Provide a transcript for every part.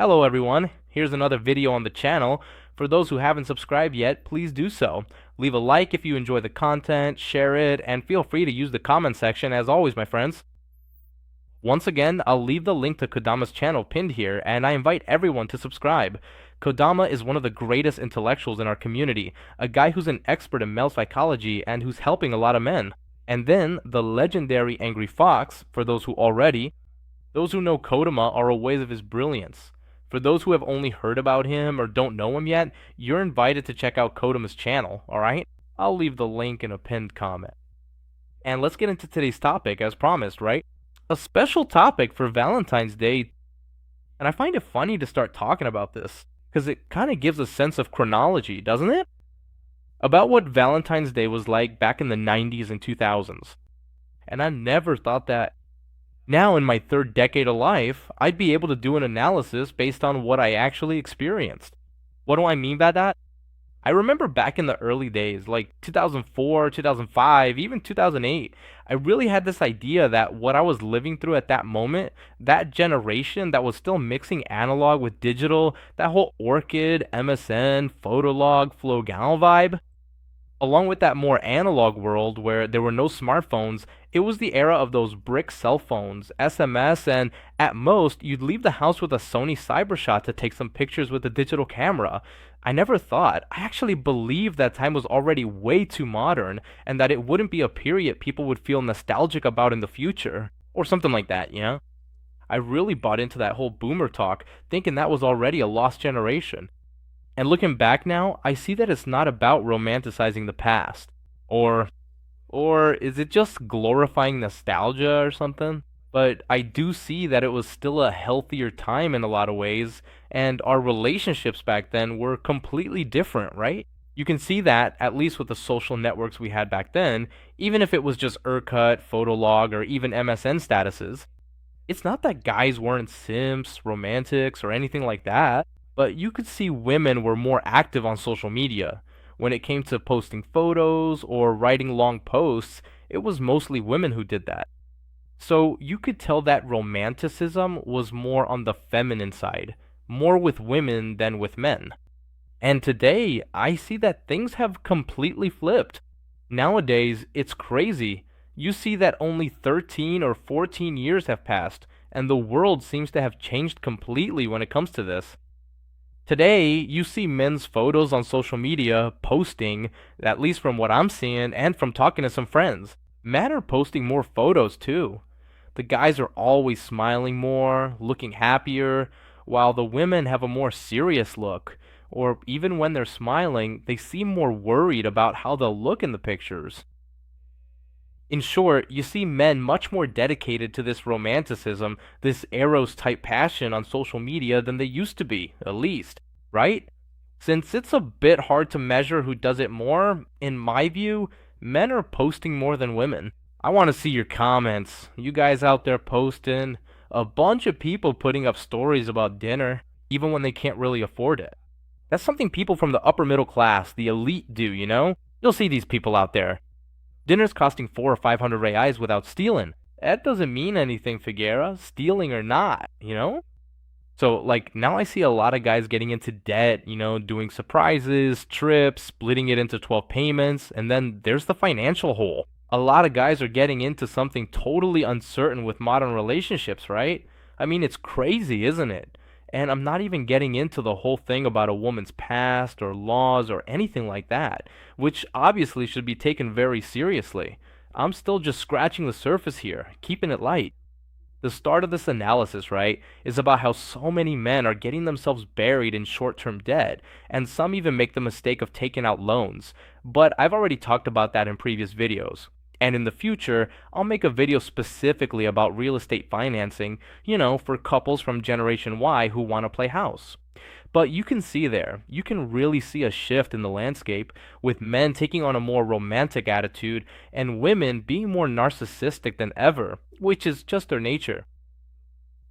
Hello everyone, here's another video on the channel. For those who haven't subscribed yet, please do so. Leave a like if you enjoy the content, share it, and feel free to use the comment section as always, my friends. Once again, I'll leave the link to Kodama's channel pinned here, and I invite everyone to subscribe. Kodama is one of the greatest intellectuals in our community, a guy who's an expert in male psychology and who's helping a lot of men. And then, the legendary Angry Fox, for those who know Kodama are aware of his brilliance. For those who have only heard about him or don't know him yet, you're invited to check out Kodama's channel, alright? I'll leave the link in a pinned comment. And let's get into today's topic as promised, right? A special topic for Valentine's Day. And I find it funny to start talking about this, because it kind of gives a sense of chronology, doesn't it? About what Valentine's Day was like back in the 90s and 2000s. And I never thought that now, in my third decade of life, I'd be able to do an analysis based on what I actually experienced. What do I mean by that? I remember back in the early days, like 2004, 2005, even 2008, I really had this idea that what I was living through at that moment, that generation that was still mixing analog with digital, that whole Orchid, MSN, Photolog, Flogal vibe, along with that more analog world where there were no smartphones, it was the era of those brick cell phones, SMS, and at most, you'd leave the house with a Sony Cybershot to take some pictures with a digital camera. I never thought, I actually believed that time was already way too modern, and that it wouldn't be a period people would feel nostalgic about in the future. Or something like that, you know? I really bought into that whole boomer talk, thinking that was already a lost generation. And looking back now, I see that it's not about romanticizing the past. Or is it just glorifying nostalgia or something? But I do see that it was still a healthier time in a lot of ways, and our relationships back then were completely different, right? You can see that, at least with the social networks we had back then, even if it was just Urkut, Fotolog, or even MSN statuses. It's not that guys weren't simps, romantics, or anything like that, but you could see women were more active on social media. When it came to posting photos or writing long posts, it was mostly women who did that. So you could tell that romanticism was more on the feminine side, more with women than with men. And today, I see that things have completely flipped. Nowadays, it's crazy. You see that only 13 or 14 years have passed, and the world seems to have changed completely when it comes to this. Today, you see men's photos on social media posting, at least from what I'm seeing and from talking to some friends. Men are posting more photos too. The guys are always smiling more, looking happier, while the women have a more serious look. Or even when they're smiling, they seem more worried about how they'll look in the pictures. In short, you see men much more dedicated to this romanticism, this Eros type passion on social media than they used to be, at least, right? Since it's a bit hard to measure who does it more, in my view, men are posting more than women. I want to see your comments. You guys out there posting. A bunch of people putting up stories about dinner, even when they can't really afford it. That's something people from the upper middle class, the elite, do, you know? You'll see these people out there. Dinner's costing 400 or 500 reais without stealing. That doesn't mean anything, Figuera, stealing or not, you know? So, like, now I see a lot of guys getting into debt, you know, doing surprises, trips, splitting it into 12 payments, and then there's the financial hole. A lot of guys are getting into something totally uncertain with modern relationships, right? I mean, it's crazy, isn't it? And I'm not even getting into the whole thing about a woman's past or laws or anything like that, which obviously should be taken very seriously. I'm still just scratching the surface here, keeping it light. The start of this analysis, right, is about how so many men are getting themselves buried in short-term debt, and some even make the mistake of taking out loans. But I've already talked about that in previous videos. And in the future, I'll make a video specifically about real estate financing, you know, for couples from Generation Y who want to play house. But you can see there, you can really see a shift in the landscape, with men taking on a more romantic attitude and women being more narcissistic than ever, which is just their nature.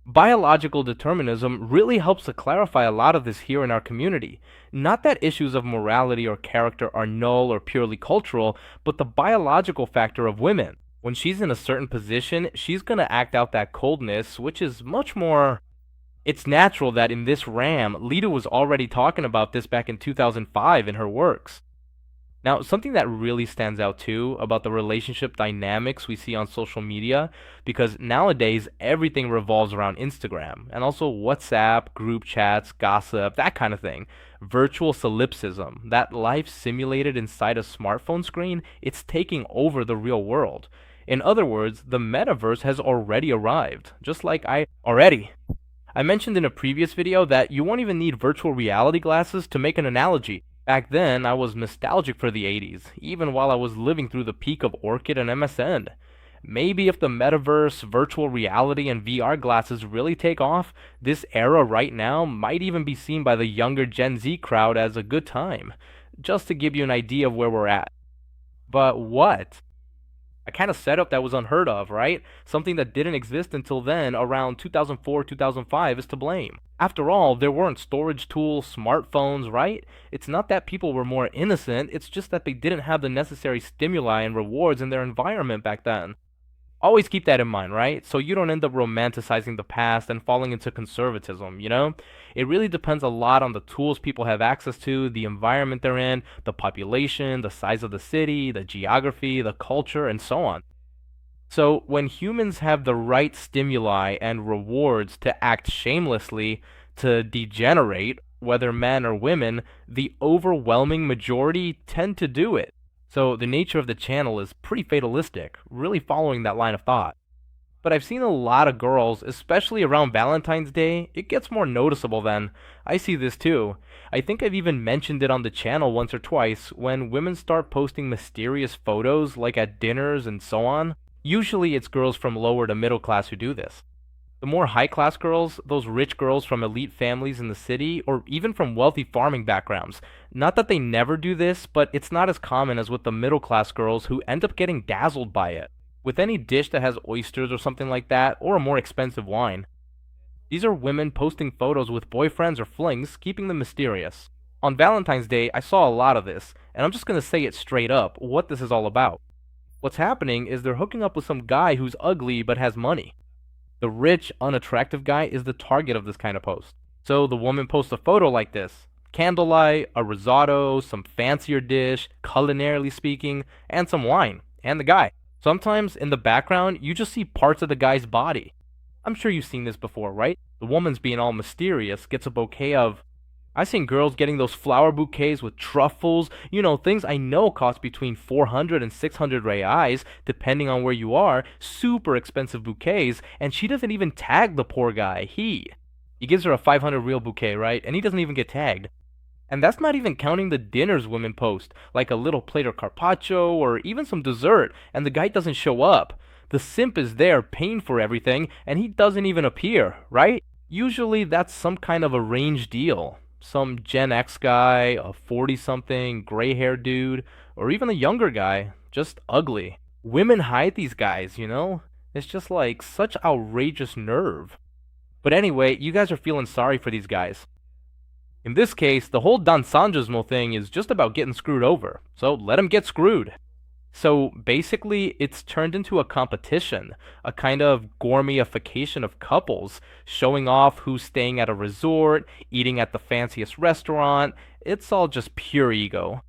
Biological determinism really helps to clarify a lot of this here in our community. Not that issues of morality or character are null or purely cultural, but the biological factor of women. When she's in a certain position, she's gonna act out that coldness, which is much more It's natural that in this RAM, Lita was already talking about this back in 2005 in her works. Now, something that really stands out too about the relationship dynamics we see on social media, because nowadays everything revolves around Instagram and also WhatsApp, group chats, gossip, that kind of thing. Virtual solipsism, that life simulated inside a smartphone screen, it's taking over the real world. In other words, the metaverse has already arrived, just like I mentioned in a previous video that you won't even need virtual reality glasses to make an analogy. Back then, I was nostalgic for the 80s, even while I was living through the peak of Orchid and MSN. Maybe if the metaverse, virtual reality, and VR glasses really take off, this era right now might even be seen by the younger Gen Z crowd as a good time. Just to give you an idea of where we're at. But what? A kind of setup that was unheard of, right? Something that didn't exist until then, around 2004, 2005, is to blame. After all, there weren't storage tools, smartphones, right? It's not that people were more innocent, it's just that they didn't have the necessary stimuli and rewards in their environment back then. Always keep that in mind, right? So you don't end up romanticizing the past and falling into conservatism, you know? It really depends a lot on the tools people have access to, the environment they're in, the population, the size of the city, the geography, the culture, and so on. So when humans have the right stimuli and rewards to act shamelessly, to degenerate, whether men or women, the overwhelming majority tend to do it. So the nature of the channel is pretty fatalistic, really following that line of thought. But I've seen a lot of girls, especially around Valentine's Day, it gets more noticeable then. I see this too. I think I've even mentioned it on the channel once or twice when women start posting mysterious photos like at dinners and so on. Usually it's girls from lower to middle class who do this. The more high class girls, those rich girls from elite families in the city, or even from wealthy farming backgrounds. Not that they never do this, but it's not as common as with the middle class girls who end up getting dazzled by it. With any dish that has oysters or something like that, or a more expensive wine. These are women posting photos with boyfriends or flings, keeping them mysterious. On Valentine's Day, I saw a lot of this, and I'm just gonna say it straight up what this is all about. What's happening is they're hooking up with some guy who's ugly but has money. The rich, unattractive guy is the target of this kind of post. So the woman posts a photo like this candlelight, a risotto, some fancier dish, culinarily speaking, and some wine, and the guy. Sometimes in the background, you just see parts of the guy's body. I'm sure you've seen this before, right? The woman's being all mysterious, gets a bouquet of. I've seen girls getting those flower bouquets with truffles, things I know cost between 400 and 600 reais, depending on where you are, super expensive bouquets, and she doesn't even tag the poor guy, he gives her a 500 real bouquet, right? And he doesn't even get tagged. And that's not even counting the dinners women post, like a little plate of carpaccio or even some dessert, and the guy doesn't show up. The simp is there paying for everything, and he doesn't even appear, right? Usually that's some kind of arranged deal. Some Gen X guy, a 40 something, gray haired dude, or even a younger guy, just ugly. Women hide these guys. It's just like such outrageous nerve. But anyway, you guys are feeling sorry for these guys. In this case, the whole Dan Sanjismo thing is just about getting screwed over, so let them get screwed. So basically, it's turned into a competition, a kind of gourmetification of couples, showing off who's staying at a resort, eating at the fanciest restaurant. It's all just pure ego.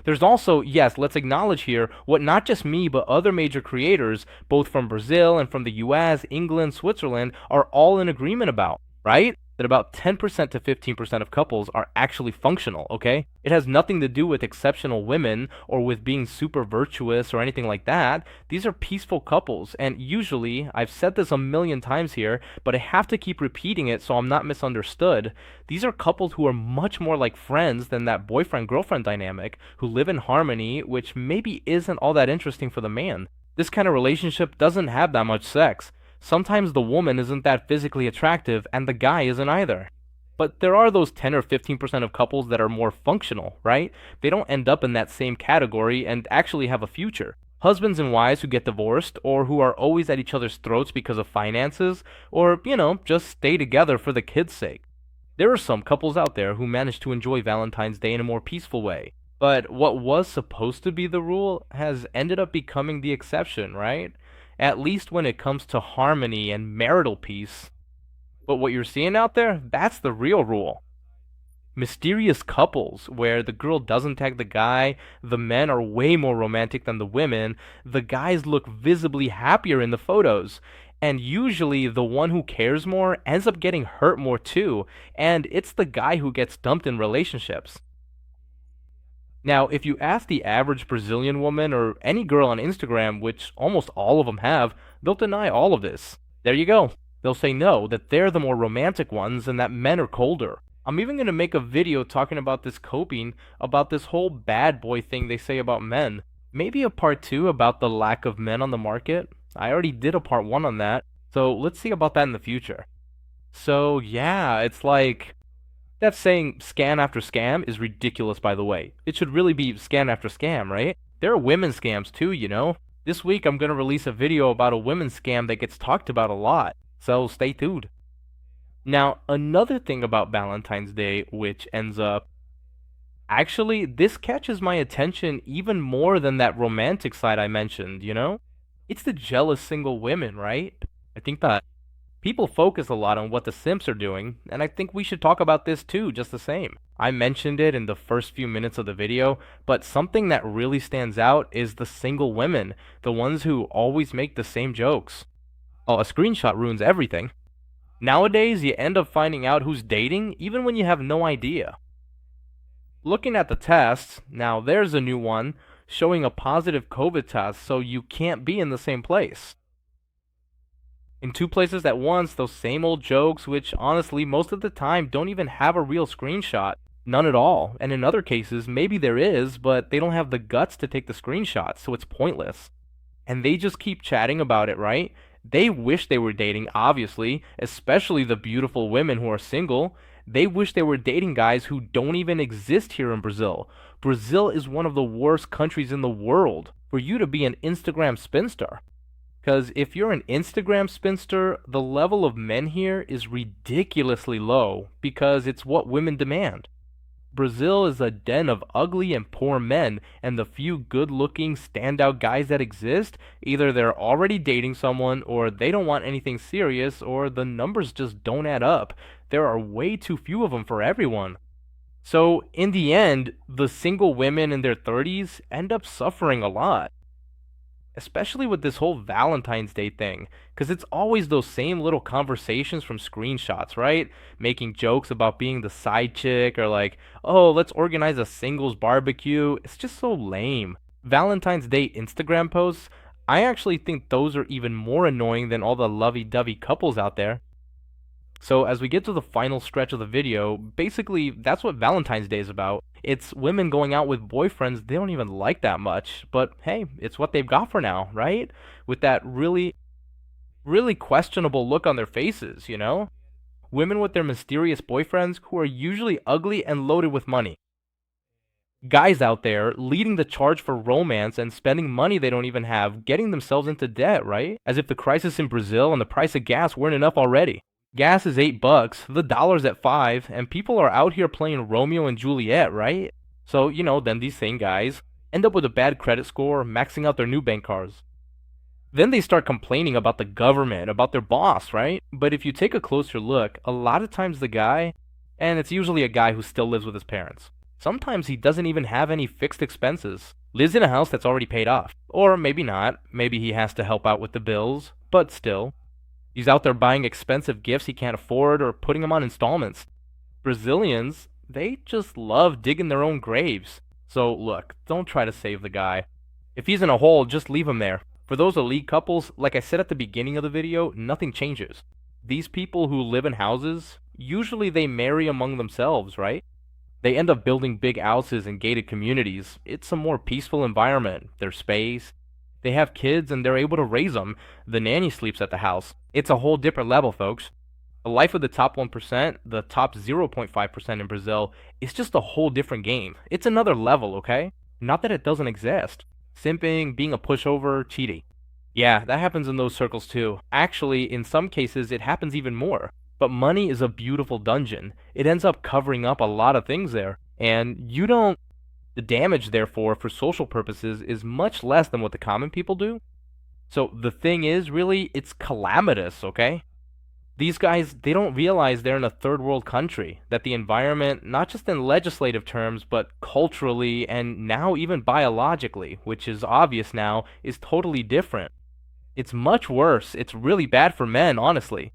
There's also, yes, let's acknowledge here what not just me but other major creators, both from Brazil and from the US, England, Switzerland, are all in agreement about, right? That about 10% to 15% of couples are actually functional, okay? It has nothing to do with exceptional women or with being super virtuous or anything like that. These are peaceful couples, and usually, I've said this a million times here, but I have to keep repeating it so I'm not misunderstood. These are couples who are much more like friends than that boyfriend-girlfriend dynamic, who live in harmony, which maybe isn't all that interesting for the man. This kind of relationship doesn't have that much sex. Sometimes the woman isn't that physically attractive and the guy isn't either. But there are those 10 or 15% of couples that are more functional, right? They don't end up in that same category and actually have a future. Husbands and wives who get divorced, or who are always at each other's throats because of finances, or, just stay together for the kids' sake. There are some couples out there who manage to enjoy Valentine's Day in a more peaceful way. But what was supposed to be the rule has ended up becoming the exception, right? At least when it comes to harmony and marital peace. But what you're seeing out there, that's the real rule. Mysterious couples where the girl doesn't tag the guy, the men are way more romantic than the women, the guys look visibly happier in the photos, and usually the one who cares more ends up getting hurt more too, and it's the guy who gets dumped in relationships. Now, if you ask the average Brazilian woman or any girl on Instagram, which almost all of them have, they'll deny all of this. There you go. They'll say no, that they're the more romantic ones and that men are colder. I'm even going to make a video talking about this coping, about this whole bad boy thing they say about men. Maybe a part 2 about the lack of men on the market. I already did a part 1 on that, so let's see about that in the future. So, yeah, it's like that saying scam after scam is ridiculous, by the way. It should really be scam after scam, right? There are women's scams too, you know? This week I'm going to release a video about a women's scam that gets talked about a lot, so stay tuned. Now, another thing about Valentine's Day, which ends up. Actually, this catches my attention even more than that romantic side I mentioned, you know? It's the jealous single women, right? I think that people focus a lot on what the simps are doing, and I think we should talk about this too, just the same. I mentioned it in the first few minutes of the video, but something that really stands out is the single women, the ones who always make the same jokes. Oh, a screenshot ruins everything. Nowadays, you end up finding out who's dating even when you have no idea. Looking at the tests, now there's a new one showing a positive COVID test, so you can't be in the same place. In two places at once, those same old jokes, which honestly, most of the time don't even have a real screenshot. None at all. And in other cases, maybe there is, but they don't have the guts to take the screenshot, so it's pointless. And they just keep chatting about it, right? They wish they were dating, obviously, especially the beautiful women who are single. They wish they were dating guys who don't even exist here in Brazil. Brazil is one of the worst countries in the world for you to be an Instagram spinster. Because if you're an Instagram spinster, the level of men here is ridiculously low because it's what women demand. Brazil is a den of ugly and poor men, and the few good looking standout guys that exist, either they're already dating someone, or they don't want anything serious, or the numbers just don't add up. There are way too few of them for everyone. So, in the end, the single women in their 30s end up suffering a lot, especially with this whole Valentine's Day thing, because it's always those same little conversations from screenshots, right? Making jokes about being the side chick, or like, oh, let's organize a singles barbecue. It's just so lame. Valentine's Day Instagram posts, I actually think those are even more annoying than all the lovey-dovey couples out there. So as we get to the final stretch of the video, basically that's what Valentine's Day is about. It's women going out with boyfriends they don't even like that much, but hey, it's what they've got for now, right? With that really questionable look on their faces, you know? Women with their mysterious boyfriends who are usually ugly and loaded with money. Guys out there leading the charge for romance and spending money they don't even have, getting themselves into debt, right? As if the crisis in Brazil and the price of gas weren't enough already. Gas is $8, the dollar's at 5, and people are out here playing Romeo and Juliet, right? So, then these same guys end up with a bad credit score, maxing out their new bank cards. Then they start complaining about the government, about their boss, right? But if you take a closer look, a lot of times the guy, and it's usually a guy who still lives with his parents. Sometimes he doesn't even have any fixed expenses, lives in a house that's already paid off. Or maybe not, maybe he has to help out with the bills, but still. He's out there buying expensive gifts he can't afford or putting them on installments. Brazilians, they just love digging their own graves. So look, don't try to save the guy. If he's in a hole, just leave him there. For those elite couples, like I said at the beginning of the video, nothing changes. These people who live in houses, usually they marry among themselves, right? They end up building big houses and gated communities. It's a more peaceful environment. There's space. They have kids and they're able to raise them. The nanny sleeps at the house. It's a whole different level, folks. The life of the top 1%, the top 0.5% in Brazil, is just a whole different game. It's another level, okay? Not that it doesn't exist. Simping, being a pushover, cheating. Yeah, that happens in those circles too. Actually, in some cases, it happens even more. But money is a beautiful dungeon. It ends up covering up a lot of things there. And you don't. The damage, therefore, for social purposes is much less than what the common people do. So the thing is, really, it's calamitous, okay? These guys, they don't realize they're in a third world country, that the environment, not just in legislative terms, but culturally and now even biologically, which is obvious now, is totally different. It's much worse. It's really bad for men, honestly.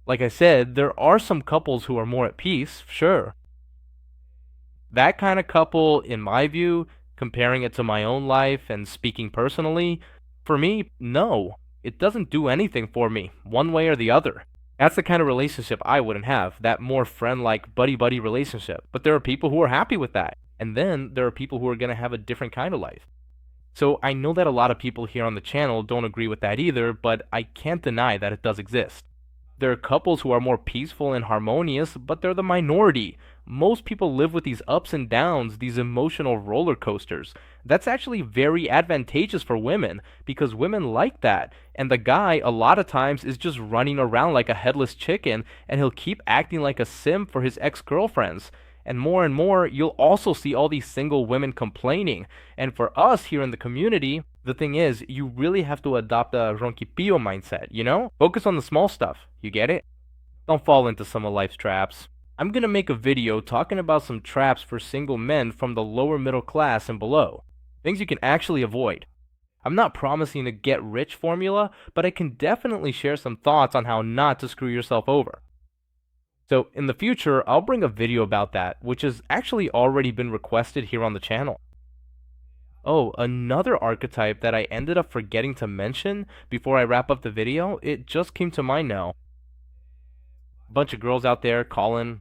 Like I said, there are some couples who are more at peace, sure. That kind of couple, in my view, comparing it to my own life and speaking personally, for me, no. It doesn't do anything for me, one way or the other. That's the kind of relationship I wouldn't have, that more friend like buddy buddy relationship. But there are people who are happy with that. And then there are people who are going to have a different kind of life. So I know that a lot of people here on the channel don't agree with that either, but I can't deny that it does exist. There are couples who are more peaceful and harmonious, but they're the minority. Most people live with these ups and downs, these emotional roller coasters. That's actually very advantageous for women, because women like that. And the guy, a lot of times, is just running around like a headless chicken, and he'll keep acting like a simp for his ex-girlfriends. And more, you'll also see all these single women complaining. And for us here in the community, the thing is, you really have to adopt a ronquipillo mindset, you know? Focus on the small stuff. You get it? Don't fall into some of life's traps. I'm gonna make a video talking about some traps for single men from the lower middle class and below. Things you can actually avoid. I'm not promising a get rich formula, but I can definitely share some thoughts on how not to screw yourself over. So in the future, I'll bring a video about that, which has actually already been requested here on the channel. Oh, another archetype that I ended up forgetting to mention before I wrap up the video, it just came to mind now. Bunch of girls out there calling.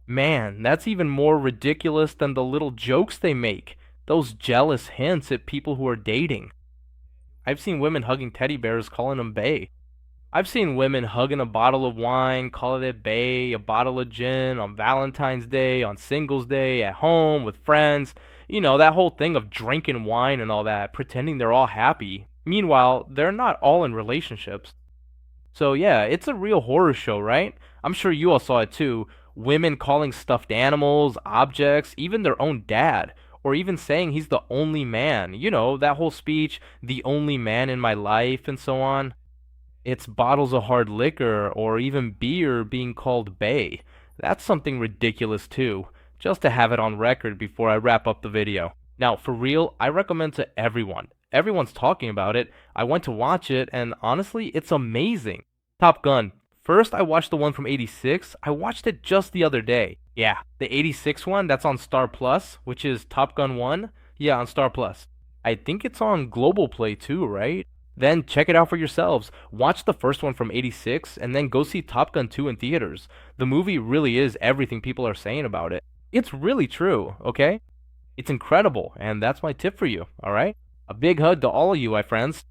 Man, that's even more ridiculous than the little jokes they make. Those jealous hints at people who are dating. I've seen women hugging teddy bears calling them bae. I've seen women hugging a bottle of wine, calling it bae, a bottle of gin on Valentine's Day, on Singles Day, at home, with friends. You know, that whole thing of drinking wine and all that, pretending they're all happy. Meanwhile, they're not all in relationships. So yeah, it's a real horror show, right? I'm sure you all saw it too. Women calling stuffed animals, objects, even their own dad, or even saying he's the only man. You know, that whole speech, the only man in my life, and so on. It's bottles of hard liquor or even beer being called bae. That's something ridiculous too, just to have it on record before I wrap up the video. Now, for real, I recommend to everyone. Everyone's talking about it. I went to watch it, and honestly, it's amazing. Top Gun. First, I watched the one from '86. I watched it just the other day. Yeah, the '86 one, that's on Star Plus, which is Top Gun 1. Yeah, on Star Plus. I think it's on Global Play too, right? Then check it out for yourselves. Watch the first one from '86 and then go see Top Gun 2 in theaters. The movie really is everything people are saying about it. It's really true, okay? It's incredible, and that's my tip for you, alright? A big hug to all of you, my friends.